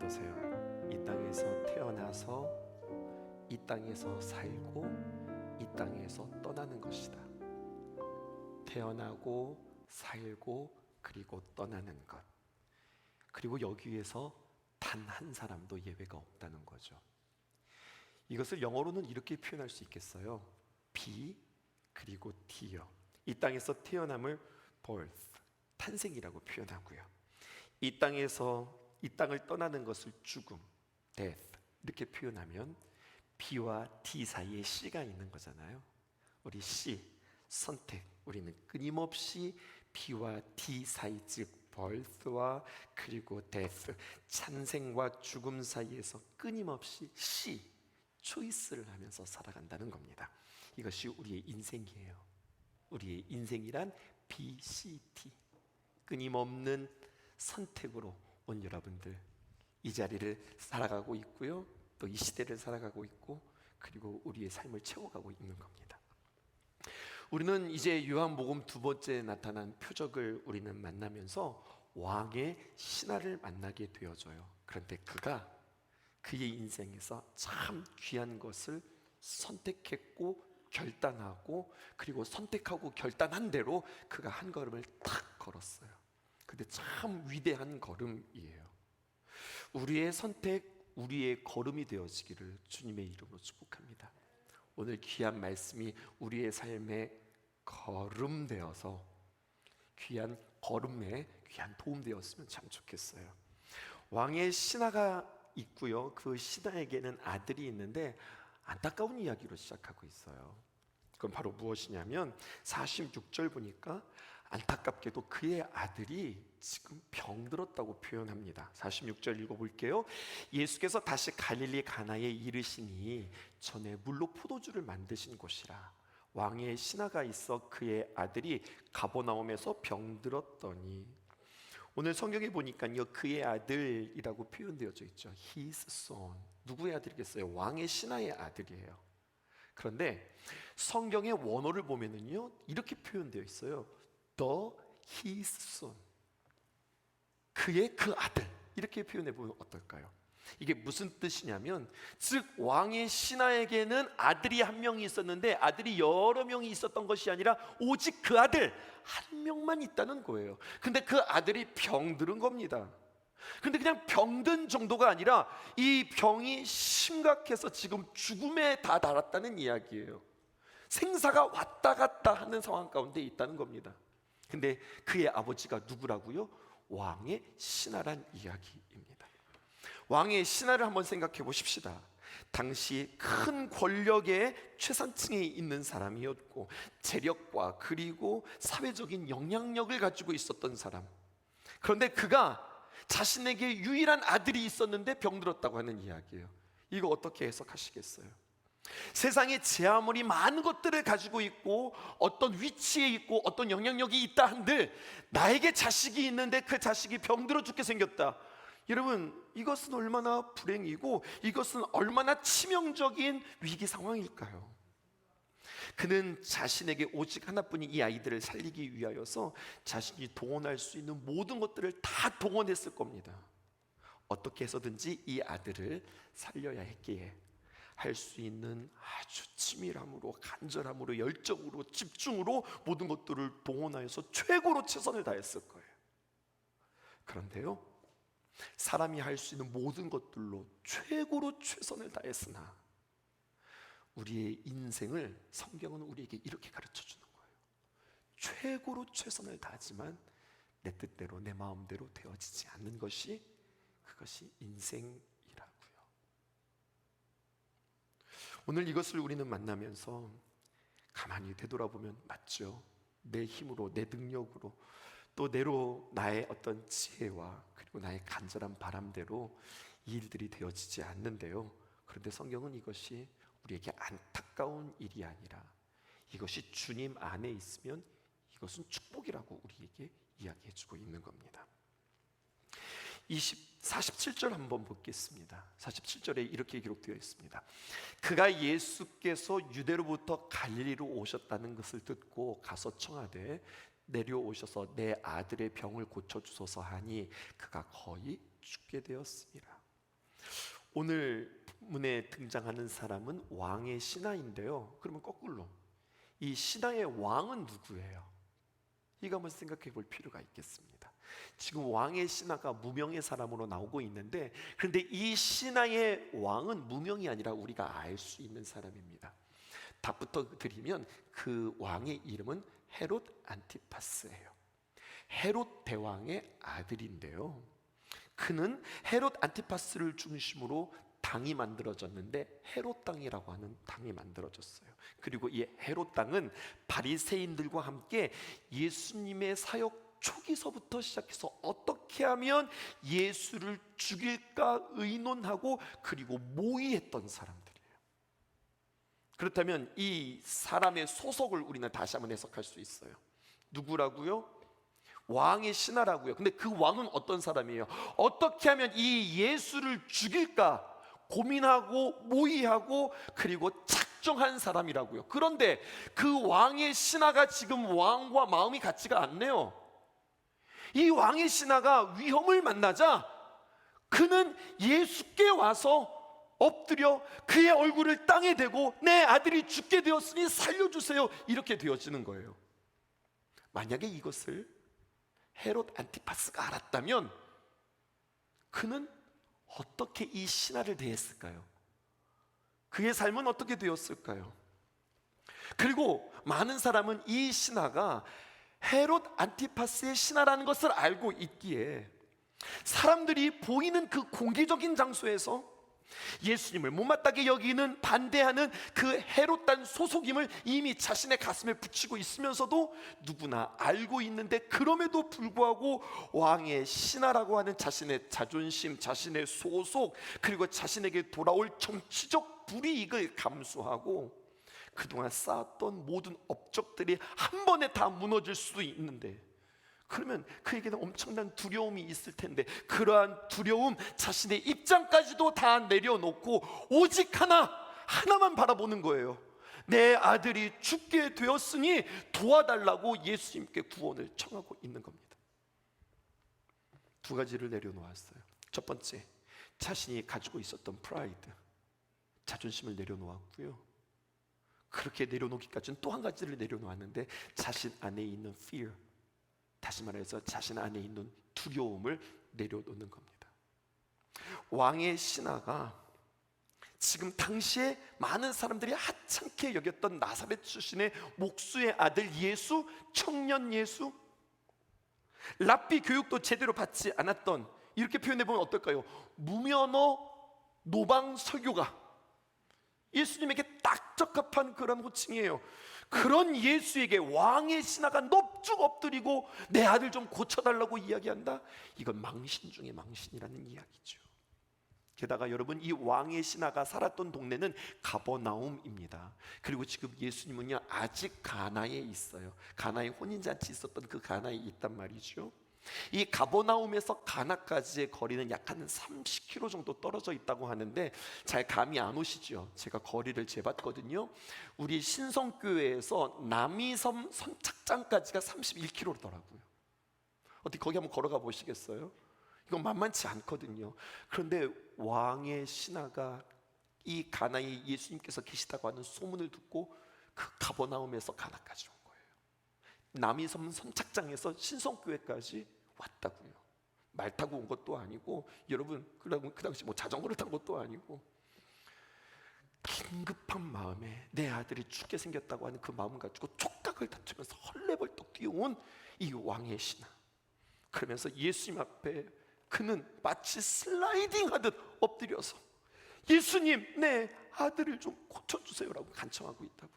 어떠세요? 이 땅에서 태어나서 이 땅에서 살고 이 땅에서 떠나는 것이다. 태어나고 살고 그리고 떠나는 것. 그리고 여기에서 단 한 사람도 예외가 없다는 거죠. 이것을 영어로는 이렇게 표현할 수 있겠어요. B 그리고 T요. 이 땅에서 태어남을 birth, 탄생이라고 표현하고요. 이 땅을 떠나는 것을 죽음, death 이렇게 표현하면 B와 T 사이에 C가 있는 거잖아요. 우리 C, 선택. 우리는 끊임없이 B와 T 사이, 즉 birth와 그리고 death, 탄생과 죽음 사이에서 끊임없이 C, 초이스를 하면서 살아간다는 겁니다. 이것이 우리의 인생이에요. 우리의 인생이란 B, C, T, 끊임없는 선택으로 온 여러분들 이 자리를 살아가고 있고요, 또 이 시대를 살아가고 있고, 그리고 우리의 삶을 채워가고 있는 겁니다. 우리는 이제 요한복음 2번째 나타난 표적을 우리는 만나면서 왕의 신하를 만나게 되어져요. 그런데 그가 그의 인생에서 참 귀한 것을 선택했고 결단하고, 그리고 선택하고 결단한 대로 그가 한 걸음을 탁 걸었어요. 근데 참 위대한 걸음이에요. 우리의 선택, 우리의 걸음이 되어지기를 주님의 이름으로 축복합니다. 오늘 귀한 말씀이 우리의 삶에 걸음되어서 귀한 걸음에 귀한 도움 되었으면 참 좋겠어요. 왕의 신하가 있고요, 그 신하에게는 아들이 있는데 안타까운 이야기로 시작하고 있어요. 그건 바로 무엇이냐면 46절 보니까 안타깝게도 그의 아들이 지금 병들었다고 표현합니다. 46절 읽어볼게요. 예수께서 다시 갈릴리 가나에 이르시니 전에 물로 포도주를 만드신 곳이라. 왕의 신하가 있어 그의 아들이 가버나움에서 병들었더니, 오늘 성경에 보니까요, 그의 아들이라고 표현되어져 있죠. His son. 누구의 아들이겠어요? 왕의 신하의 아들이에요. 그런데 성경의 원어를 보면은요, 이렇게 표현되어 있어요. The his son. 그의 그 아들. 이렇게 표현해 보면 어떨까요? 이게 무슨 뜻이냐면, 즉 왕의 신하에게는 아들이 한 명이 있었는데 아들이 여러 명이 있었던 것이 아니라 오직 그 아들 한 명만 있다는 거예요. 근데 그 아들이 병들은 겁니다. 근데 그냥 병든 정도가 아니라 이 병이 심각해서 지금 죽음에 다 달았다는 이야기예요. 생사가 왔다 갔다 하는 상황 가운데 있다는 겁니다. 근데 그의 아버지가 누구라고요? 왕의 신하란 이야기입니다. 왕의 신하를 한번 생각해 보십시다. 당시 큰 권력의 최상층에 있는 사람이었고, 재력과 그리고 사회적인 영향력을 가지고 있었던 사람. 그런데 그가 자신에게 유일한 아들이 있었는데 병들었다고 하는 이야기예요. 이거 어떻게 해석하시겠어요? 세상에 제 아무리 많은 것들을 가지고 있고 어떤 위치에 있고 어떤 영향력이 있다 한들 나에게 자식이 있는데 그 자식이 병들어 죽게 생겼다. 여러분, 이것은 얼마나 불행이고 이것은 얼마나 치명적인 위기 상황일까요? 그는 자신에게 오직 하나뿐인 이 아이들을 살리기 위하여서 자신이 동원할 수 있는 모든 것들을 다 동원했을 겁니다. 어떻게 해서든지 이 아들을 살려야 했기에 할 수 있는 아주 치밀함으로, 간절함으로, 열정으로, 집중으로 모든 것들을 동원하여서 최고로 최선을 다했을 거예요. 그런데요, 사람이 할 수 있는 모든 것들로 최고로 최선을 다했으나 우리의 인생을 성경은 우리에게 이렇게 가르쳐 주는 거예요. 최고로 최선을 다하지만 내 뜻대로 내 마음대로 되어지지 않는 것이, 그것이 인생이라고요. 오늘 이것을 우리는 만나면서 가만히 되돌아보면 맞죠. 내 힘으로, 내 능력으로, 또 내로 나의 어떤 지혜와 그리고 나의 간절한 바람대로 이 일들이 되어지지 않는데요. 그런데 성경은 이것이 우리에게 안타까운 일이 아니라 이것이 주님 안에 있으면 이것은 축복이라고 우리에게 이야기해주고 있는 겁니다. 47절 한번 보겠습니다. 47절에 이렇게 기록되어 있습니다. 그가 예수께서 유대로부터 갈릴리로 오셨다는 것을 듣고 가서 청하되 내려오셔서 내 아들의 병을 고쳐주소서 하니 그가 거의 죽게 되었습니다. 오늘 문에 등장하는 사람은 왕의 신하인데요, 그러면 거꾸로 이 신하의 왕은 누구예요? 이거 한번 생각해 볼 필요가 있겠습니다. 지금 왕의 신하가 무명의 사람으로 나오고 있는데, 그런데 이 신하의 왕은 무명이 아니라 우리가 알 수 있는 사람입니다. 답부터 드리면 그 왕의 이름은 헤롯 안티파스예요. 헤롯 대왕의 아들인데요, 그는 헤롯 안티파스를 중심으로 당이 만들어졌는데 헤롯 당이라고 하는 당이 만들어졌어요. 그리고 이 헤롯 당은 바리새인들과 함께 예수님의 사역 초기서부터 시작해서 어떻게 하면 예수를 죽일까 의논하고 그리고 모의했던 사람들이에요. 그렇다면 이 사람의 소속을 우리는 다시 한번 해석할 수 있어요. 누구라고요? 왕의 신하라고요. 근데 그 왕은 어떤 사람이에요? 어떻게 하면 이 예수를 죽일까 고민하고 모의하고 그리고 작정한 사람이라고요. 그런데 그 왕의 신하가 지금 왕과 마음이 같지가 않네요. 이 왕의 신하가 위험을 만나자 그는 예수께 와서 엎드려 그의 얼굴을 땅에 대고 내 아들이 죽게 되었으니 살려주세요, 이렇게 되어지는 거예요. 만약에 이것을 헤롯 안티파스가 알았다면 그는 어떻게 이 신하를 대했을까요? 그의 삶은 어떻게 되었을까요? 그리고 많은 사람은 이 신하가 헤롯 안티파스의 신하라는 것을 알고 있기에 사람들이 보이는 그 공개적인 장소에서 예수님을 못마땅하게 여기는 반대하는 그 헤롯단 소속임을 이미 자신의 가슴에 붙이고 있으면서도 누구나 알고 있는데, 그럼에도 불구하고 왕의 신하라고 하는 자신의 자존심, 자신의 소속, 그리고 자신에게 돌아올 정치적 불이익을 감수하고 그동안 쌓았던 모든 업적들이 한 번에 다 무너질 수도 있는데, 그러면 그에게는 엄청난 두려움이 있을 텐데 그러한 두려움, 자신의 입장까지도 다 내려놓고 오직 하나만 바라보는 거예요. 내 아들이 죽게 되었으니 도와달라고 예수님께 구원을 청하고 있는 겁니다. 두 가지를 내려놓았어요. 첫 번째, 자신이 가지고 있었던 프라이드, 자존심을 내려놓았고요, 그렇게 내려놓기까지는 또 한 가지를 내려놓았는데 자신 안에 있는 fear, 다시 말해서 자신 안에 있는 두려움을 내려놓는 겁니다. 왕의 신하가 지금 당시에 많은 사람들이 하찮게 여겼던 나사렛 출신의 목수의 아들 예수, 청년 예수, 랍비 교육도 제대로 받지 않았던, 이렇게 표현해보면 어떨까요? 무면허 노방 설교가, 예수님에게 딱 적합한 그런 호칭이에요. 그런 예수에게 왕의 신하가 넙죽 엎드리고 내 아들 좀 고쳐달라고 이야기한다? 이건 망신 중에 망신이라는 이야기죠. 게다가 여러분, 이 왕의 신하가 살았던 동네는 가버나움입니다. 그리고 지금 예수님은요 아직 가나에 있어요. 가나에 혼인잔치 있었던 그 가나에 있단 말이죠. 이 가버나움에서 가나까지의 거리는 약 한 30km 정도 떨어져 있다고 하는데 잘 감이 안 오시죠? 제가 거리를 재봤거든요. 우리 신성교회에서 남이섬 선착장까지가 31km더라고요. 어떻게 거기 한번 걸어가 보시겠어요? 이건 만만치 않거든요. 그런데 왕의 신하가 이 가나에 예수님께서 계시다고 하는 소문을 듣고 그 가버나움에서 가나까지 온 거예요. 남이섬 선착장에서 신성교회까지 왔다고요. 말 타고 온 것도 아니고, 여러분 그 당시 뭐 자전거를 탄 것도 아니고, 긴급한 마음에 내 아들이 죽게 생겼다고 하는 그 마음 가지고 촉각을 다투면서 헐레벌떡 뛰어온 이 왕의 신하. 그러면서 예수님 앞에 그는 마치 슬라이딩 하듯 엎드려서 예수님, 내 아들을 좀 고쳐주세요라고 간청하고 있다고요.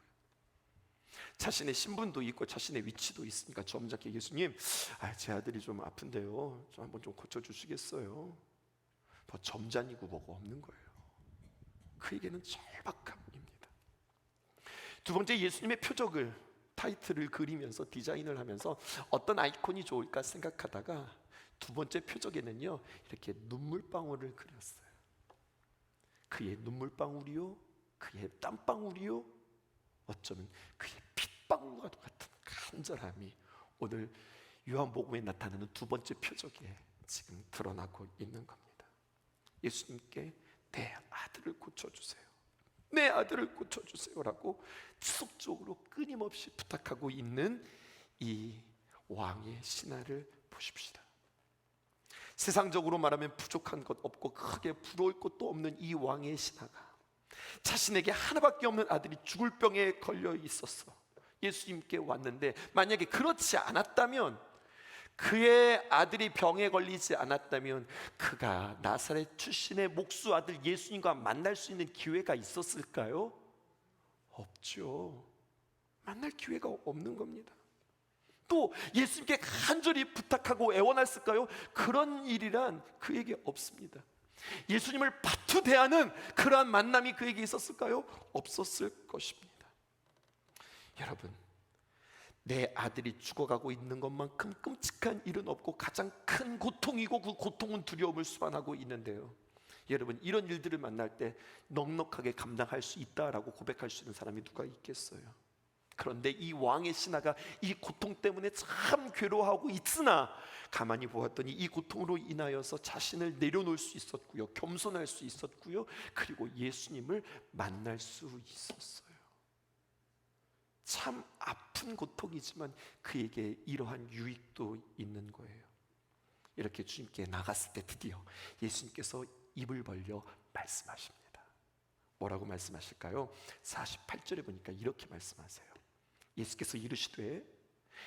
자신의 신분도 있고 자신의 위치도 있으니까 점잖게 예수님, 제 아들이 좀 아픈데요, 좀 한번 좀 고쳐주시겠어요? 더 점잖이고 뭐가 없는 거예요. 그에게는 절박함입니다. 두 번째, 예수님의 표적을, 타이틀을 그리면서 디자인을 하면서 어떤 아이콘이 좋을까 생각하다가 두 번째 표적에는요 이렇게 눈물방울을 그렸어요. 그의 눈물방울이요, 그의 땀방울이요, 어쩌면 그의 핏방울과 같은 간절함이 오늘 요한복음에 나타나는 두 번째 표적에 지금 드러나고 있는 겁니다. 예수님께 내 아들을 고쳐주세요, 내 아들을 고쳐주세요라고 지속적으로 끊임없이 부탁하고 있는 이 왕의 신하를 보십시다. 세상적으로 말하면 부족한 것 없고 크게 부러울 것도 없는 이 왕의 신하가 자신에게 하나밖에 없는 아들이 죽을 병에 걸려 있었어 예수님께 왔는데, 만약에 그렇지 않았다면, 그의 아들이 병에 걸리지 않았다면 그가 나사렛 출신의 목수 아들 예수님과 만날 수 있는 기회가 있었을까요? 없죠. 만날 기회가 없는 겁니다. 또 예수님께 간절히 부탁하고 애원했을까요? 그런 일이란 그에게 없습니다. 예수님을 파투 대하는 그러한 만남이 그에게 있었을까요? 없었을 것입니다. 여러분, 내 아들이 죽어가고 있는 것만큼 끔찍한 일은 없고 가장 큰 고통이고 그 고통은 두려움을 수반하고 있는데요, 여러분, 이런 일들을 만날 때 넉넉하게 감당할 수 있다라고 고백할 수 있는 사람이 누가 있겠어요? 그런데 이 왕의 신하가 이 고통 때문에 참 괴로워하고 있으나 가만히 보았더니 이 고통으로 인하여서 자신을 내려놓을 수 있었고요, 겸손할 수 있었고요, 그리고 예수님을 만날 수 있었어요. 참 아픈 고통이지만 그에게 이러한 유익도 있는 거예요. 이렇게 주님께 나갔을 때 드디어 예수님께서 입을 벌려 말씀하십니다. 뭐라고 말씀하실까요? 48절에 보니까 이렇게 말씀하세요. 예수께서 이르시되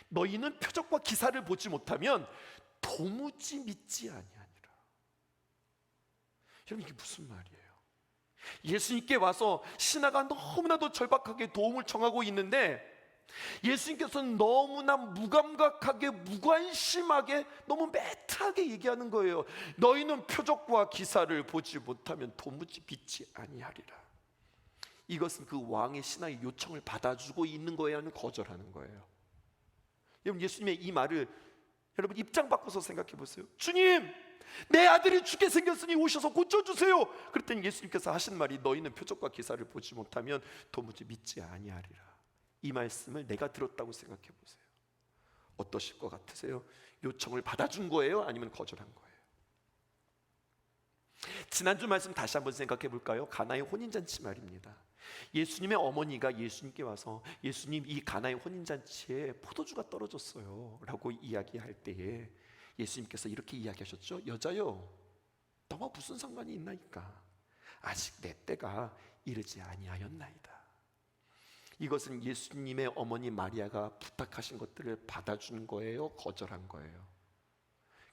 너희는 표적과 기사를 보지 못하면 도무지 믿지 아니하니라. 여러분, 이게 무슨 말이에요? 예수님께 와서 신하가 너무나도 절박하게 도움을 청하고 있는데 예수님께서는 너무나 무감각하게 무관심하게 너무 매트하게 얘기하는 거예요. 너희는 표적과 기사를 보지 못하면 도무지 믿지 아니하리라. 이것은 그 왕의 신하의 요청을 받아주고 있는 거예요, 아니면 거절하는 거예요? 여러분, 예수님의 이 말을 여러분 입장 바꿔서 생각해 보세요. 주님, 내 아들이 죽게 생겼으니 오셔서 고쳐주세요. 그랬더니 예수님께서 하신 말이 너희는 표적과 기사를 보지 못하면 도무지 믿지 아니하리라. 이 말씀을 내가 들었다고 생각해 보세요. 어떠실 것 같으세요? 요청을 받아준 거예요, 아니면 거절한 거예요? 지난주 말씀 다시 한번 생각해 볼까요? 가나의 혼인잔치 말입니다. 예수님의 어머니가 예수님께 와서 예수님, 이 가나의 혼인잔치에 포도주가 떨어졌어요 라고 이야기할 때에 예수님께서 이렇게 이야기하셨죠. 여자여, 너와 무슨 상관이 있나이까? 아직 내 때가 이르지 아니하였나이다. 이것은 예수님의 어머니 마리아가 부탁하신 것들을 받아준 거예요, 거절한 거예요?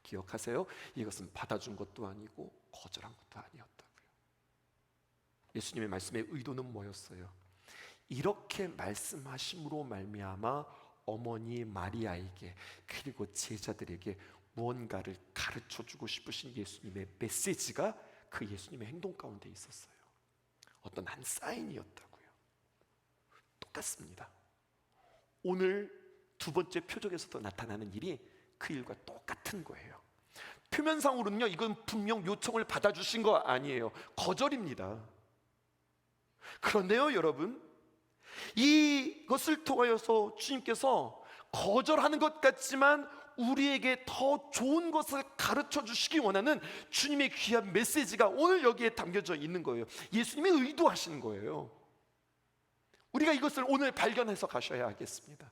기억하세요? 이것은 받아준 것도 아니고 거절한 것도 아니었다고요. 예수님의 말씀의 의도는 뭐였어요? 이렇게 말씀하심으로 말미암아 어머니 마리아에게 그리고 제자들에게 무언가를 가르쳐주고 싶으신 예수님의 메시지가 그 예수님의 행동 가운데 있었어요. 어떤 한 사인이었다고요. 똑같습니다. 오늘 두 번째 표적에서도 나타나는 일이 그 일과 똑같은 거예요. 표면상으로는요, 이건 분명 요청을 받아주신 거 아니에요. 거절입니다. 그런데요, 여러분, 이것을 통하여서 주님께서 거절하는 것 같지만 우리에게 더 좋은 것을 가르쳐 주시기 원하는 주님의 귀한 메시지가 오늘 여기에 담겨져 있는 거예요. 예수님이 의도하시는 거예요. 우리가 이것을 오늘 발견해서 가셔야 하겠습니다.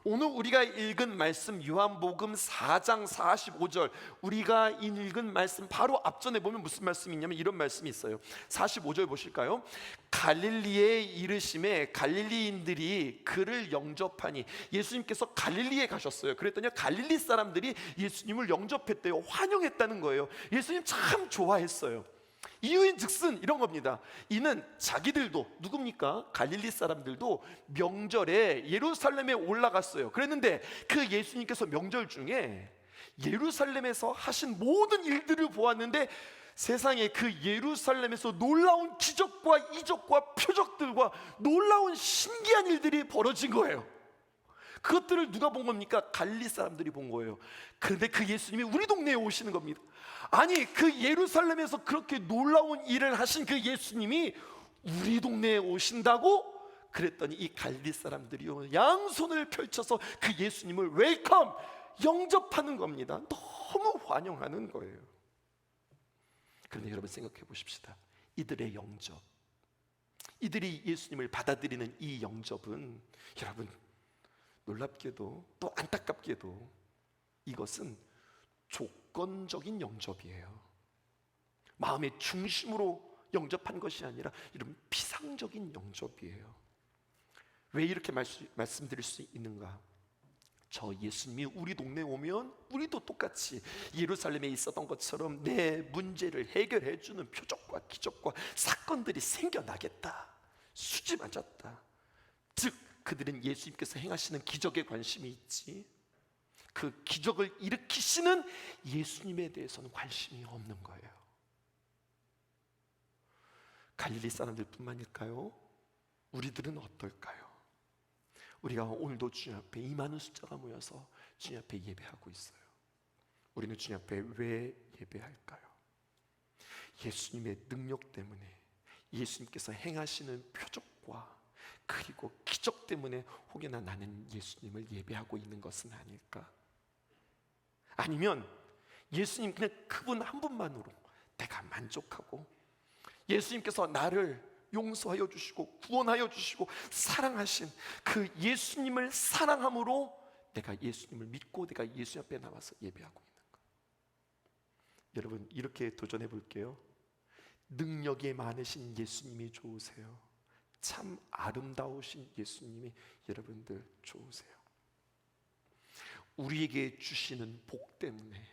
오늘 우리가 읽은 말씀 요한복음 4장 45절, 우리가 읽은 말씀 바로 앞전에 보면 무슨 말씀이 있냐면 이런 말씀이 있어요. 45절 보실까요? 갈릴리에 이르심에 갈릴리인들이 그를 영접하니, 예수님께서 갈릴리에 가셨어요. 그랬더니 갈릴리 사람들이 예수님을 영접했대요. 환영했다는 거예요. 예수님 참 좋아했어요. 이유인 즉슨 이런 겁니다. 이는 자기들도, 누굽니까? 갈릴리 사람들도 명절에 예루살렘에 올라갔어요. 그랬는데 그 예수님께서 명절 중에 예루살렘에서 하신 모든 일들을 보았는데 세상에 그 예루살렘에서 놀라운 기적과 이적과 표적들과 놀라운 신기한 일들이 벌어진 거예요. 그것들을 누가 본 겁니까? 갈릴리 사람들이 본 거예요. 그런데 그 예수님이 우리 동네에 오시는 겁니다. 아니, 그 예루살렘에서 그렇게 놀라운 일을 하신 그 예수님이 우리 동네에 오신다고? 그랬더니 이 갈릴리 사람들이요, 양손을 펼쳐서 그 예수님을 웰컴, 영접하는 겁니다. 너무 환영하는 거예요. 그런데 여러분 생각해 보십시다. 이들의 영접, 이들이 예수님을 받아들이는 이 영접은 여러분 놀랍게도 또 안타깝게도 이것은 조건적인 영접이에요. 마음의 중심으로 영접한 것이 아니라 이런 피상적인 영접이에요. 왜 이렇게 말씀드릴 수 있는가? 저 예수님이 우리 동네에 오면 우리도 똑같이 예루살렘에 있었던 것처럼 내 문제를 해결해 주는 표적과 기적과 사건들이 생겨나겠다. 수지 맞았다. 즉 그들은 예수님께서 행하시는 기적에 관심이 있지 그 기적을 일으키시는 예수님에 대해서는 관심이 없는 거예요. 갈릴리 사람들 뿐만일까요? 우리들은 어떨까요? 우리가 오늘도 주님 앞에 이 많은 숫자가 모여서 주님 앞에 예배하고 있어요. 우리는 주님 앞에 왜 예배할까요? 예수님의 능력 때문에, 예수님께서 행하시는 표적과 그리고 기적 때문에 혹여나 나는 예수님을 예배하고 있는 것은 아닐까? 아니면 예수님 그냥 그분 한 분만으로 내가 만족하고 예수님께서 나를 용서하여 주시고 구원하여 주시고 사랑하신 그 예수님을 사랑함으로 내가 예수님을 믿고 내가 예수 앞에 나와서 예배하고 있는가? 여러분 이렇게 도전해 볼게요. 능력이 많으신 예수님이 좋으세요? 참 아름다우신 예수님이 여러분들 좋으세요? 우리에게 주시는 복 때문에,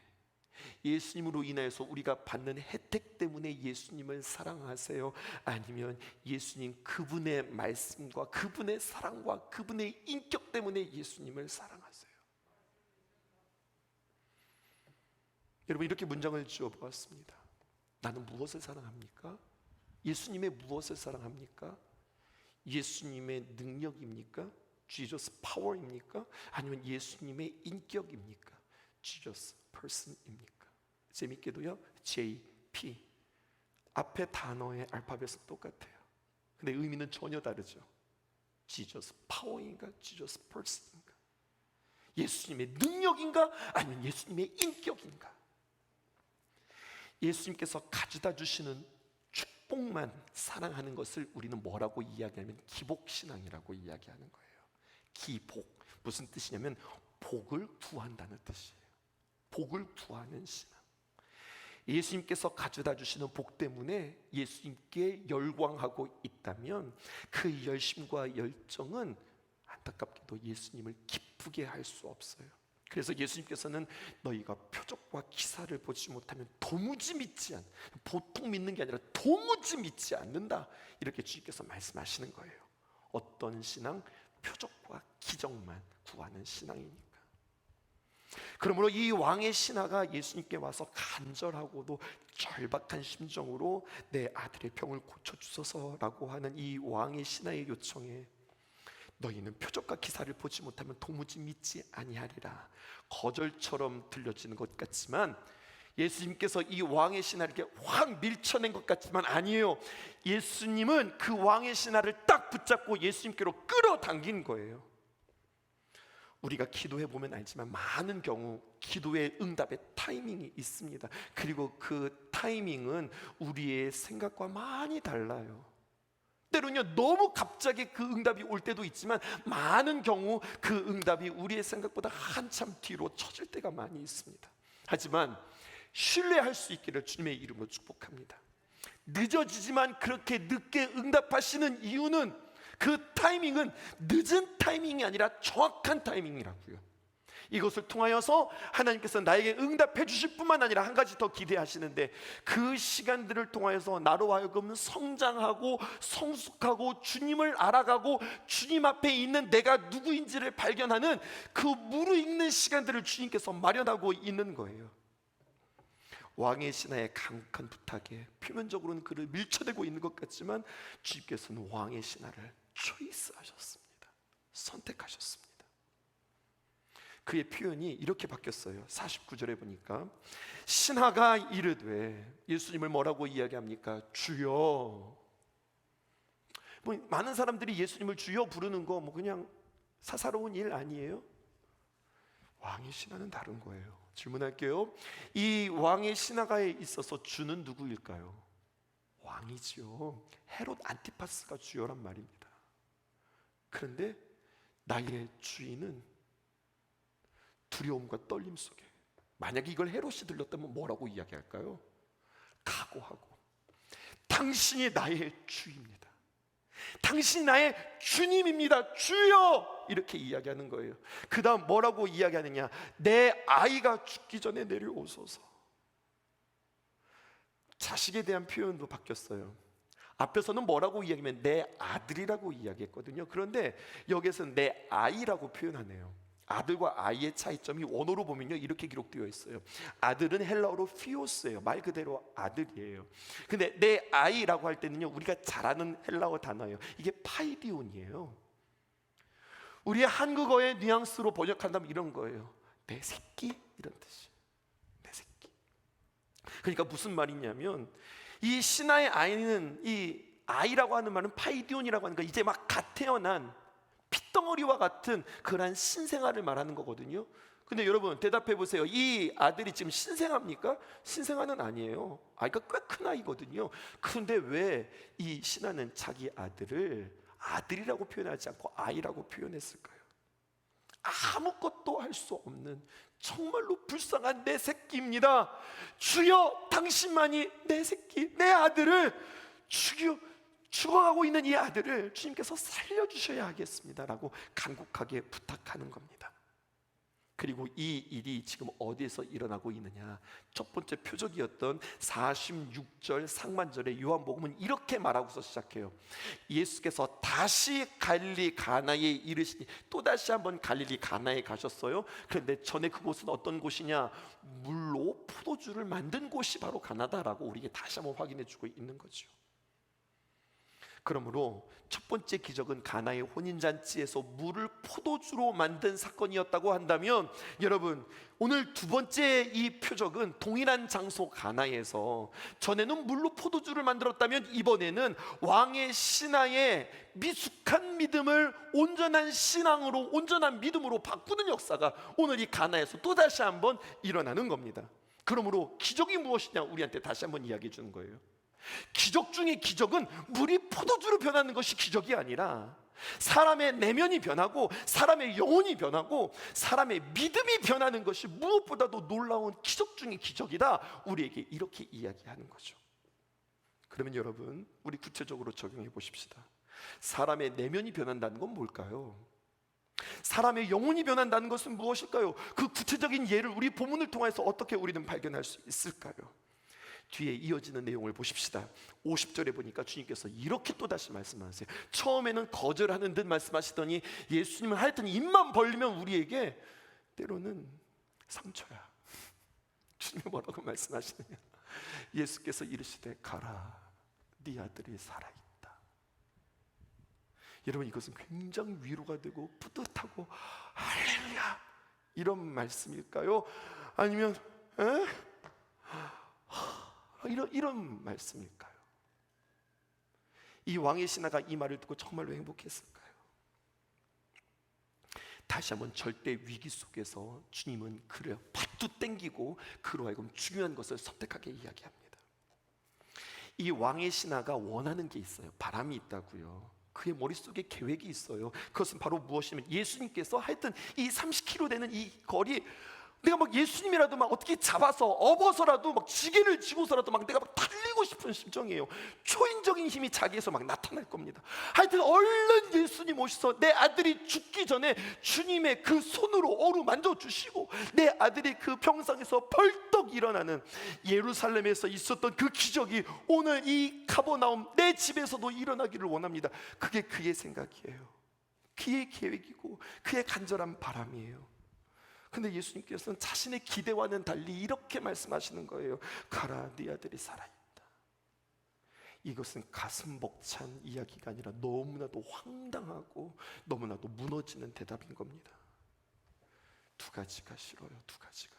예수님으로 인하여서 우리가 받는 혜택 때문에 예수님을 사랑하세요? 아니면 예수님 그분의 말씀과 그분의 사랑과 그분의 인격 때문에 예수님을 사랑하세요? 여러분 이렇게 문장을 지어 보았습니다. 나는 무엇을 사랑합니까? 예수님의 무엇을 사랑합니까? 예수님의 능력입니까? Jesus power입니까? 아니면 예수님의 인격입니까? Jesus person입니까? 재밌게도요, JP 앞에 단어의 알파벳은 똑같아요. 근데 의미는 전혀 다르죠. Jesus power인가? Jesus person인가? 예수님의 능력인가? 아니면 예수님의 인격인가? 예수님께서 가져다 주시는 축복만 사랑하는 것을 우리는 뭐라고 이야기하면 기복신앙이라고 이야기하는 거예요. 기복, 무슨 뜻이냐면 복을 구한다는 뜻이에요. 복을 구하는 신앙. 예수님께서 가져다 주시는 복 때문에 예수님께 열광하고 있다면 그 열심과 열정은 안타깝게도 예수님을 기쁘게 할 수 없어요. 그래서 예수님께서는 너희가 표적과 기사를 보지 못하면 도무지 믿지 않, 보통 믿는 게 아니라 도무지 믿지 않는다, 이렇게 주님께서 말씀하시는 거예요. 어떤 신앙? 표적과 기적만 구하는 신앙이니까. 그러므로 이 왕의 신하가 예수님께 와서 간절하고도 절박한 심정으로 내 아들의 병을 고쳐주소서라고 하는 이 왕의 신하의 요청에 너희는 표적과 기사를 보지 못하면 도무지 믿지 아니하리라, 거절처럼 들려지는 것 같지만 예수님께서 이 왕의 신하를 이렇게 확 밀쳐낸 것 같지만 아니에요. 예수님은 그 왕의 신하를 딱 붙잡고 예수님께로 끌어당긴 거예요. 우리가 기도해 보면 알지만 많은 경우 기도의 응답의 타이밍이 있습니다. 그리고 그 타이밍은 우리의 생각과 많이 달라요. 때로는요 너무 갑자기 그 응답이 올 때도 있지만 많은 경우 그 응답이 우리의 생각보다 한참 뒤로 처질 때가 많이 있습니다. 하지만 신뢰할 수 있기를 주님의 이름으로 축복합니다. 늦어지지만 그렇게 늦게 응답하시는 이유는 그 타이밍은 늦은 타이밍이 아니라 정확한 타이밍이라고요. 이것을 통하여서 하나님께서 나에게 응답해 주실 뿐만 아니라 한 가지 더 기대하시는데, 그 시간들을 통하여서 나로 하여금 성장하고 성숙하고 주님을 알아가고 주님 앞에 있는 내가 누구인지를 발견하는 그 무르익는 시간들을 주님께서 마련하고 있는 거예요. 왕의 신하의 강력한 부탁에 표면적으로는 그를 밀쳐내고 있는 것 같지만 주님께서는 왕의 신하를 초이스하셨습니다. 선택하셨습니다. 그의 표현이 이렇게 바뀌었어요. 49절에 보니까 신하가 이르되, 예수님을 뭐라고 이야기합니까? 주여. 뭐 많은 사람들이 예수님을 주여 부르는 거 뭐 그냥 사사로운 일 아니에요? 왕의 신하는 다른 거예요. 질문할게요. 이 왕의 신하가에 있어서 주는 누구일까요? 왕이지요. 헤롯 안티파스가 주요란 말입니다. 그런데 나의 주인은 두려움과 떨림 속에, 만약에 이걸 헤롯이 들렸다면 뭐라고 이야기할까요? 각오하고, 당신이 나의 주입니다, 당신이 나의 주님입니다, 주여, 이렇게 이야기하는 거예요. 그 다음 뭐라고 이야기하느냐? 내 아이가 죽기 전에 내려오소서. 자식에 대한 표현도 바뀌었어요. 앞에서는 뭐라고 이야기하면 내 아들이라고 이야기했거든요. 그런데 여기서는 내 아이라고 표현하네요. 아들과 아이의 차이점이 원어로 보면요, 이렇게 기록되어 있어요. 아들은 헬라어로 피오스예요. 말 그대로 아들이에요. 근데 내 아이라고 할 때는요, 우리가 잘 아는 헬라어 단어예요. 이게 파이디온이에요. 우리의 한국어의 뉘앙스로 번역한다면 이런 거예요. 내 새끼, 이런 뜻이에요. 내 새끼. 그러니까 무슨 말이냐면, 이 신하의 아이는, 이 아이라고 하는 말은 파이디온이라고 하는 거, 이제 막 갓 태어난 핏덩어리와 같은 그러한 신생아를 말하는 거거든요. 근데 여러분 대답해 보세요. 이 아들이 지금 신생아입니까? 신생아는 아니에요. 아이가 꽤 큰 아이거든요. 그런데 왜 이 신하는 자기 아들을 아들이라고 표현하지 않고 아이라고 표현했을까요? 아무것도 할 수 없는 정말로 불쌍한 내 새끼입니다. 주여, 당신만이 내 새끼, 내 아들을 죽어가고 있는 이 아들을 주님께서 살려주셔야 하겠습니다라고 간곡하게 부탁하는 겁니다. 그리고 이 일이 지금 어디에서 일어나고 있느냐? 첫 번째 표적이었던 46절 상반절의 요한복음은 이렇게 말하고서 시작해요. 예수께서 다시 갈릴리 가나에 이르시니, 또다시 한번 갈릴리 가나에 가셨어요. 그런데 전에 그곳은 어떤 곳이냐? 물로 포도주를 만든 곳이 바로 가나다라고 우리에게 다시 한번 확인해 주고 있는 거죠. 그러므로 첫 번째 기적은 가나의 혼인잔치에서 물을 포도주로 만든 사건이었다고 한다면, 여러분 오늘 두 번째 이 표적은 동일한 장소 가나에서, 전에는 물로 포도주를 만들었다면 이번에는 왕의 신하의 미숙한 믿음을 온전한 신앙으로, 온전한 믿음으로 바꾸는 역사가 오늘 이 가나에서 또다시 한번 일어나는 겁니다. 그러므로 기적이 무엇이냐, 우리한테 다시 한번 이야기해 주는 거예요. 기적 중의 기적은 물이 포도주로 변하는 것이 기적이 아니라 사람의 내면이 변하고 사람의 영혼이 변하고 사람의 믿음이 변하는 것이 무엇보다도 놀라운 기적 중의 기적이다, 우리에게 이렇게 이야기하는 거죠. 그러면 여러분, 우리 구체적으로 적용해 보십시다. 사람의 내면이 변한다는 건 뭘까요? 사람의 영혼이 변한다는 것은 무엇일까요? 그 구체적인 예를 우리 본문을 통해서 어떻게 우리는 발견할 수 있을까요? 뒤에 이어지는 내용을 보십시다. 50절에 보니까 주님께서 이렇게 또다시 말씀하세요. 처음에는 거절하는 듯 말씀하시더니 예수님은 하여튼 입만 벌리면 우리에게 때로는 상처야. 주님이 뭐라고 말씀하시느냐? 예수께서 이르시되 가라, 네 아들이 살아있다. 여러분, 이것은 굉장히 위로가 되고 뿌듯하고 할렐루야 이런 말씀일까요? 아니면 이런 말씀일까요? 이 왕의 신하가 이 말을 듣고 정말로 행복했을까요? 다시 한번 절대 위기 속에서 주님은 그를 파도 땡기고 그로 하여금 중요한 것을 선택하게 이야기합니다. 이 왕의 신하가 원하는 게 있어요. 바람이 있다고요. 그의 머릿속에 계획이 있어요. 그것은 바로 무엇이냐면, 예수님께서 하여튼 이 30km 되는 이 거리, 내가 막 예수님이라도 막 어떻게 잡아서 업어서라도 막 지게를 쥐고서라도 막 내가 막 달리고 싶은 심정이에요. 초인적인 힘이 자기에서 막 나타날 겁니다. 하여튼 얼른 예수님 오셔서 내 아들이 죽기 전에 주님의 그 손으로 어루만져 주시고 내 아들이 그 병상에서 벌떡 일어나는, 예루살렘에서 있었던 그 기적이 오늘 이 가버나움 내 집에서도 일어나기를 원합니다. 그게 그의 생각이에요. 그의 계획이고 그의 간절한 바람이에요. 근데 예수님께서는 자신의 기대와는 달리 이렇게 말씀하시는 거예요. 가라, 네 아들이 살아있다. 이것은 가슴 벅찬 이야기가 아니라 너무나도 황당하고 너무나도 무너지는 대답인 겁니다. 두 가지가 싫어요. 두 가지가.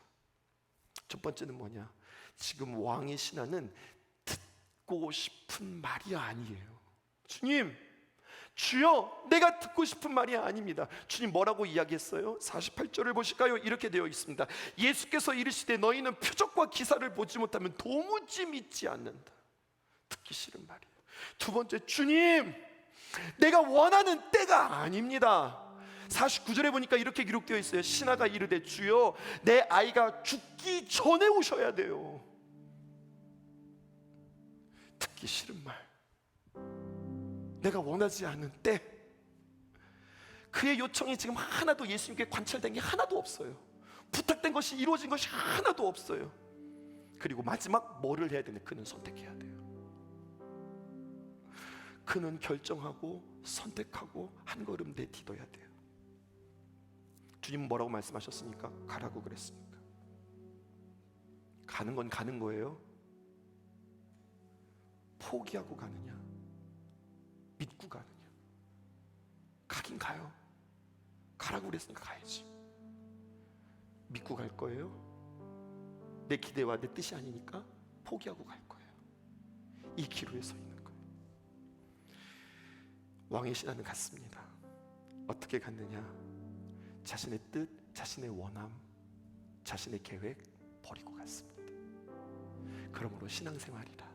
첫 번째는 뭐냐? 지금 왕의 신하는 듣고 싶은 말이 아니에요. 주님, 주여, 내가 듣고 싶은 말이 아닙니다. 주님 뭐라고 이야기했어요? 48절을 보실까요? 이렇게 되어 있습니다. 예수께서 이르시되 너희는 표적과 기사를 보지 못하면 도무지 믿지 않는다. 듣기 싫은 말이에요. 두 번째, 주님, 내가 원하는 때가 아닙니다. 49절에 보니까 이렇게 기록되어 있어요. 신하가 이르되 주여, 내 아이가 죽기 전에 오셔야 돼요. 듣기 싫은 말, 내가 원하지 않은 때. 그의 요청이 지금 하나도 예수님께 관찰된 게 하나도 없어요. 부탁된 것이 이루어진 것이 하나도 없어요. 그리고 마지막 뭐를 해야 되냐? 그는 선택해야 돼요. 그는 결정하고 선택하고 한 걸음 내디뎌야 돼요. 주님은 뭐라고 말씀하셨습니까? 가라고 그랬습니까? 가는 건 가는 거예요. 포기하고 가느냐, 믿고 가느냐. 가긴 가요. 가라고 그랬으니까 가야지. 믿고 갈 거예요. 내 기대와 내 뜻이 아니니까 포기하고 갈 거예요. 이 기로에 서 있는 거예요. 왕의 신하는 갔습니다. 어떻게 갔느냐? 자신의 뜻, 자신의 원함, 자신의 계획 버리고 갔습니다. 그러므로 신앙생활이라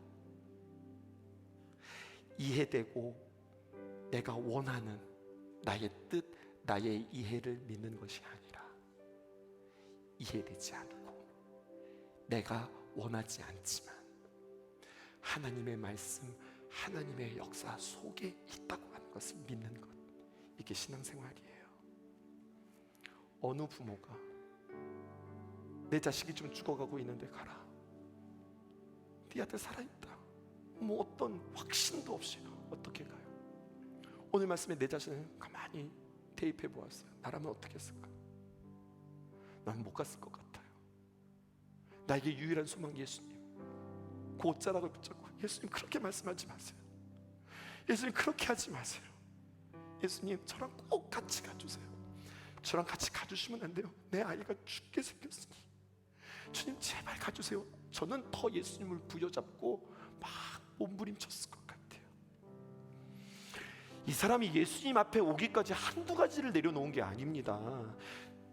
이해되고 내가 원하는 나의 뜻, 나의 이해를 믿는 것이 아니라 이해되지 않고 내가 원하지 않지만 하나님의 말씀, 하나님의 역사 속에 있다고 하는 것을 믿는 것, 이게 신앙생활이에요. 어느 부모가 내 자식이 좀 죽어가고 있는데 가라, 네 아들 살아있다, 뭐 어떤 확신도 없이 어떻게 가요? 오늘 말씀에 내 자신을 가만히 대입해 보았어요. 나라면 어떻게 했을까? 난 못 갔을 것 같아요. 나에게 유일한 소망 예수님. 그 옷자락을 붙잡고 예수님 그렇게 말씀하지 마세요. 예수님 그렇게 하지 마세요. 예수님 저랑 꼭 같이 가주세요. 저랑 같이 가주시면 안 돼요? 내 아이가 죽게 생겼으니 주님 제발 가주세요. 저는 더 예수님을 부여잡고 막 몸부림쳤을 것 같아요. 이 사람이 예수님 앞에 오기까지 한두 가지를 내려놓은 게 아닙니다.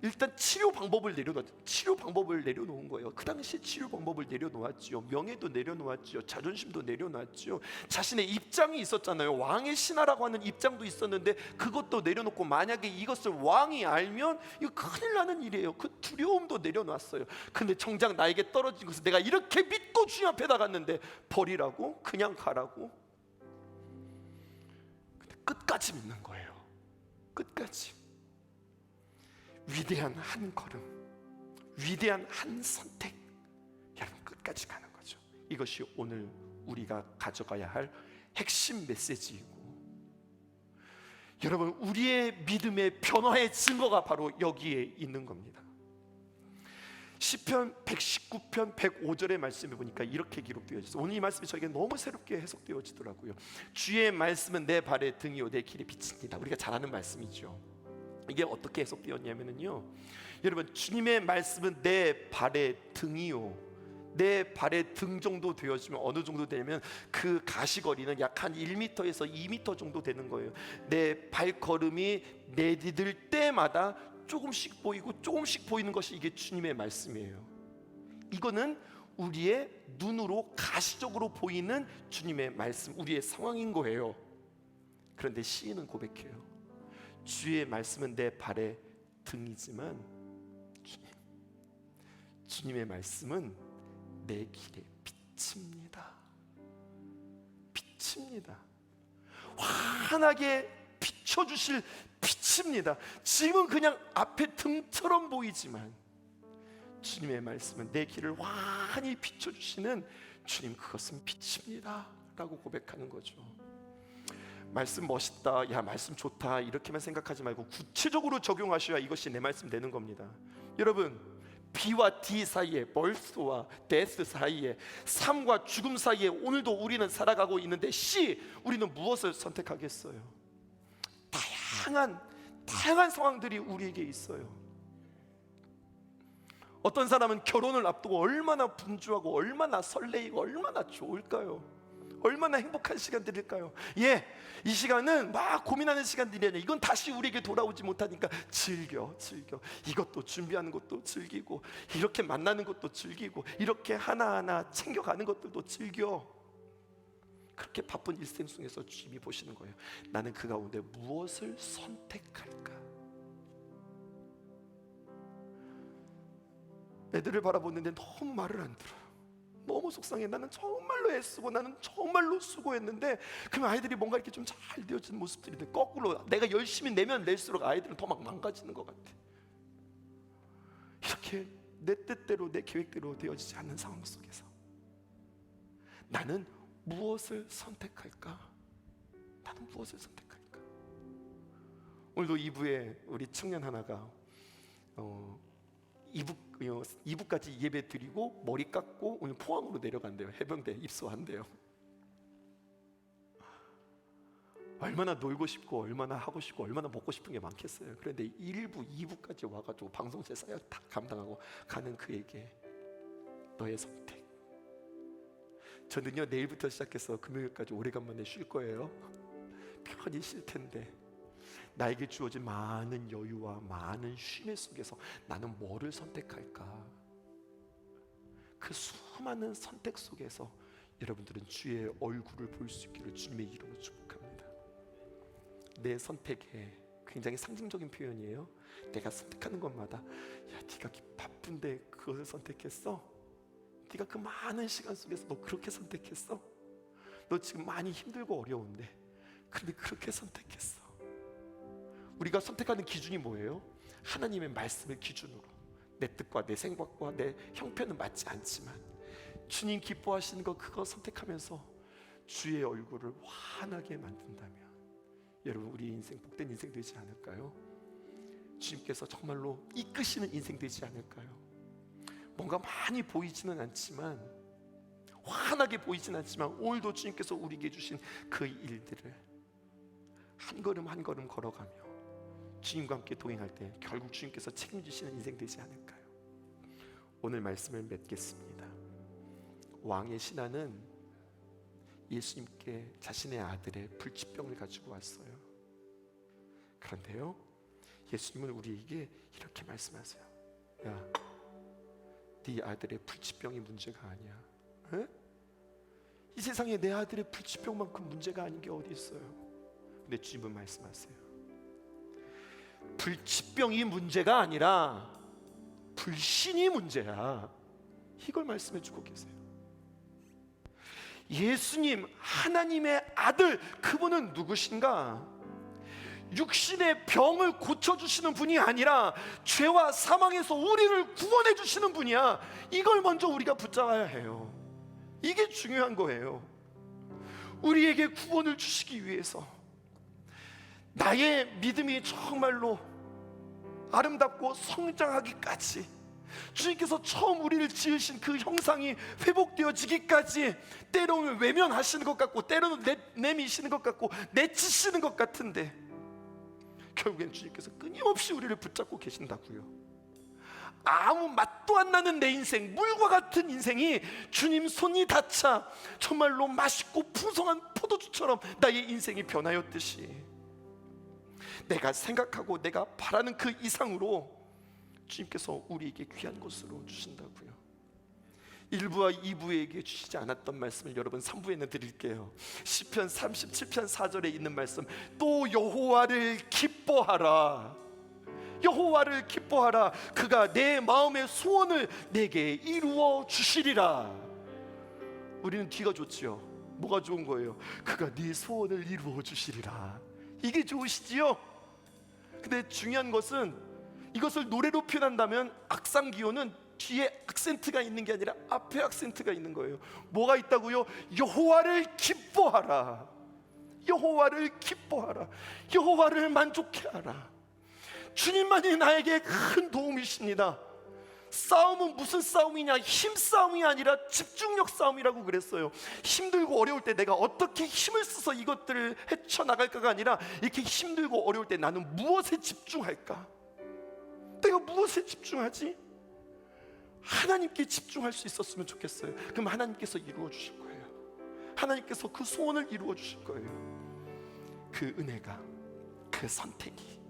일단 치료 방법을 내려놓은 거예요. 그 당시 치료 방법을 내려놓았지요. 명예도 내려놓았지요. 자존심도 내려놓았지요. 자신의 입장이 있었잖아요. 왕의 신하라고 하는 입장도 있었는데 그것도 내려놓고, 만약에 이것을 왕이 알면 이거 큰일 나는 일이에요. 그 두려움도 내려놨어요. 근데 정작 나에게 떨어진 것을 내가 이렇게 믿고 주님 앞에 나갔는데 버리라고? 그냥 가라고? 근데 끝까지 믿는 거예요. 끝까지. 위대한 한 걸음, 위대한 한 선택, 여러분 끝까지 가는 거죠. 이것이 오늘 우리가 가져가야 할 핵심 메시지이고, 여러분 우리의 믿음의 변화의 증거가 바로 여기에 있는 겁니다. 시편 119편 105절의 말씀에 보니까 이렇게 기록되어 있어요. 오늘 이 말씀이 저에게 너무 새롭게 해석되어지더라고요. 주의 말씀은 내 발의 등이요 내 길의 빛입니다. 우리가 잘 아는 말씀이죠. 이게 어떻게 해석되었냐면요, 여러분 주님의 말씀은 내 발의 등이요, 내 발의 등 정도 되어지면 어느 정도 되냐면 그 가시거리는 약 한 1m에서 2m 정도 되는 거예요. 내 발걸음이 내디딜 때마다 조금씩 보이고 조금씩 보이는 것이 이게 주님의 말씀이에요. 이거는 우리의 눈으로 가시적으로 보이는 주님의 말씀, 우리의 상황인 거예요. 그런데 시인은 고백해요. 주의 말씀은 내 발의 등이지만 주님의 말씀은 내 길의 빛입니다. 빛입니다. 환하게 비춰주실 빛입니다. 지금은 그냥 앞에 등처럼 보이지만 주님의 말씀은 내 길을 환히 비춰주시는 주님, 그것은 빛입니다 라고 고백하는 거죠. 말씀 멋있다, 야 말씀 좋다 이렇게만 생각하지 말고 구체적으로 적용하셔야 이것이 내 말씀 되는 겁니다. 여러분, B와 D 사이에, 벌스와 데스 사이에, 삶과 죽음 사이에 오늘도 우리는 살아가고 있는데 C, 우리는 무엇을 선택하겠어요? 다양한 상황들이 우리에게 있어요. 어떤 사람은 결혼을 앞두고 얼마나 분주하고 얼마나 설레이고 얼마나 좋을까요? 얼마나 행복한 시간들일까요? 이 시간은 막 고민하는 시간들이 아니야. 이건 다시 우리에게 돌아오지 못하니까 즐겨. 이것도 준비하는 것도 즐기고, 이렇게 만나는 것도 즐기고, 이렇게 하나하나 챙겨가는 것들도 즐겨. 그렇게 바쁜 일생 속에서 주님이 보시는 거예요. 나는 그 가운데 무엇을 선택할까? 애들을 바라보는데 너무 말을 안 들어요. 너무 속상해. 나는 정말로 애쓰고 나는 정말로 수고했는데, 그러면 아이들이 뭔가 이렇게 좀 잘 되어지는 모습들이 돼. 거꾸로 내가 열심히 내면 낼수록 아이들은 더 막 망가지는 것 같아. 이렇게 내 뜻대로 내 계획대로 되어지지 않는 상황 속에서 나는 무엇을 선택할까? 나는 무엇을 선택할까? 오늘도 2부에 우리 청년 하나가 2부까지 예배 드리고 머리 깎고 오늘 포항으로 내려간대요. 해병대 입소한대요. 얼마나 놀고 싶고 얼마나 하고 싶고 얼마나 먹고 싶은 게 많겠어요. 그런데 1부, 2부까지 와가지고 방송제 사역 다 감당하고 가는 그에게 너의 선택. 저는요 내일부터 시작해서 금요일까지 오래간만에 쉴 거예요. 편히 쉴 텐데 나에게 주어진 많은 여유와 많은 쉼의 속에서 나는 뭐를 선택할까? 그 수많은 선택 속에서 여러분들은 주의 얼굴을 볼 수 있기를 주님의 이름으로 축복합니다. 내 선택에 굉장히 상징적인 표현이에요. 내가 선택하는 것마다 네가 바쁜데 그것을 선택했어? 네가 그 많은 시간 속에서 너 그렇게 선택했어? 너 지금 많이 힘들고 어려운데 그런데 그렇게 선택했어. 우리가 선택하는 기준이 뭐예요? 하나님의 말씀을 기준으로 내 뜻과 내 생각과 내 형편은 맞지 않지만 주님 기뻐하시는 거 그거 선택하면서 주의 얼굴을 환하게 만든다면 여러분 우리 인생 복된 인생 되지 않을까요? 주님께서 정말로 이끄시는 인생 되지 않을까요? 뭔가 많이 보이지는 않지만 환하게 보이지는 않지만 오늘도 주님께서 우리에게 주신 그 일들을 한 걸음 한 걸음 걸어가며 주님과 함께 동행할 때 결국 주님께서 책임지시는 인생 되지 않을까요? 오늘 말씀을 맺겠습니다. 왕의 신하는 예수님께 자신의 아들의 불치병을 가지고 왔어요. 그런데요 예수님은 우리에게 이렇게 말씀하세요. 야, 네 아들의 불치병이 문제가 아니야. 에? 이 세상에 내 아들의 불치병만큼 문제가 아닌 게 어디 있어요? 근데 주님은 말씀하세요. 불치병이 문제가 아니라 불신이 문제야. 이걸 말씀해 주고 계세요. 예수님 하나님의 아들, 그분은 누구신가? 육신의 병을 고쳐주시는 분이 아니라 죄와 사망에서 우리를 구원해 주시는 분이야. 이걸 먼저 우리가 붙잡아야 해요. 이게 중요한 거예요. 우리에게 구원을 주시기 위해서 나의 믿음이 정말로 아름답고 성장하기까지 주님께서 처음 우리를 지으신 그 형상이 회복되어지기까지 때로는 외면하시는 것 같고 때로는 내미시는 것 같고 내치시는 것 같은데 결국엔 주님께서 끊임없이 우리를 붙잡고 계신다고요. 아무 맛도 안 나는 내 인생, 물과 같은 인생이 주님 손이 닿자 정말로 맛있고 풍성한 포도주처럼 나의 인생이 변하였듯이 내가 생각하고 내가 바라는 그 이상으로 주님께서 우리에게 귀한 것으로 주신다고요. 1부와 2부에게 주시지 않았던 말씀을 여러분 3부에는 드릴게요. 시편 37편 4절에 있는 말씀, 또 여호와를 기뻐하라. 여호와를 기뻐하라. 그가 내 마음의 소원을 내게 이루어 주시리라. 우리는 뒤가 좋지요. 뭐가 좋은 거예요? 그가 네 소원을 이루어 주시리라. 이게 좋으시지요? 근데 중요한 것은 이것을 노래로 표현한다면 악상기호는 뒤에 악센트가 있는 게 아니라 앞에 악센트가 있는 거예요. 뭐가 있다고요? 여호와를 기뻐하라. 여호와를 기뻐하라. 여호와를 만족해 하라. 주님만이 나에게 큰 도움이십니다. 싸움은 무슨 싸움이냐? 힘싸움이 아니라 집중력 싸움이라고 그랬어요. 힘들고 어려울 때 내가 어떻게 힘을 써서 이것들을 헤쳐나갈까가 아니라 이렇게 힘들고 어려울 때 나는 무엇에 집중할까? 내가 무엇에 집중하지? 하나님께 집중할 수 있었으면 좋겠어요. 그럼 하나님께서 이루어 주실 거예요. 하나님께서 그 소원을 이루어 주실 거예요. 그 은혜가, 그 선택이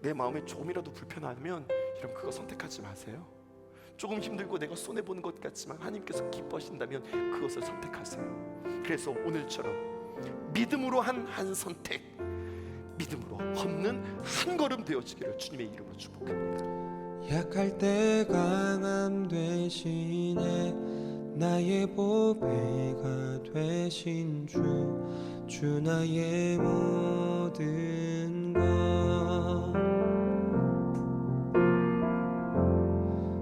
내 마음에 조금이라도 불편하면 여러분 그거 선택하지 마세요. 조금 힘들고 내가 손해보는 것 같지만 하나님께서 기뻐하신다면 그것을 선택하세요. 그래서 오늘처럼 믿음으로 한 선택, 믿음으로 걷는 한 걸음 되어지기를 주님의 이름으로 축복합니다. 약할 때 강함 되시네 나의 보배가 되신 주 나의 모든 것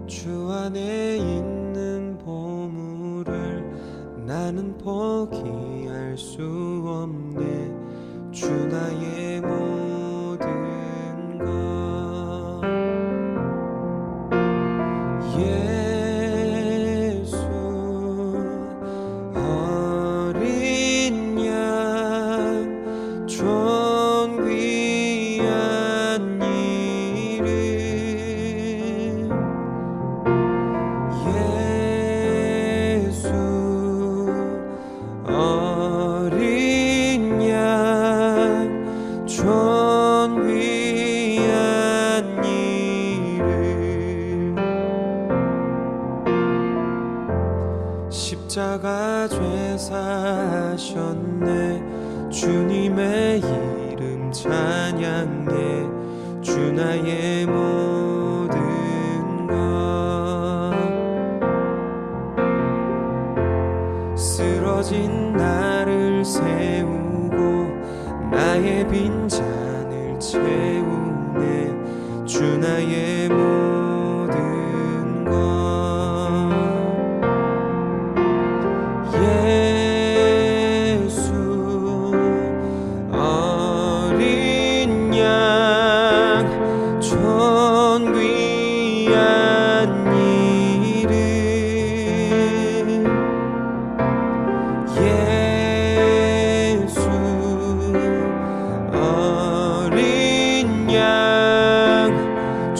주 안에 있는 보물을 나는 포기할 수 없네 주 나의 모든 것 예수 어린 양 존귀한 이름 예수 어린 양 존귀한 이름 십자가 죄 사셨네 주님의 이름 찬양해 주 나의 모든 것 쓰러진 나를 세우고 나의 빈잔을 채우네 주 나의 모든 것 예수 어린 양 존귀한 이름 예수 어린 양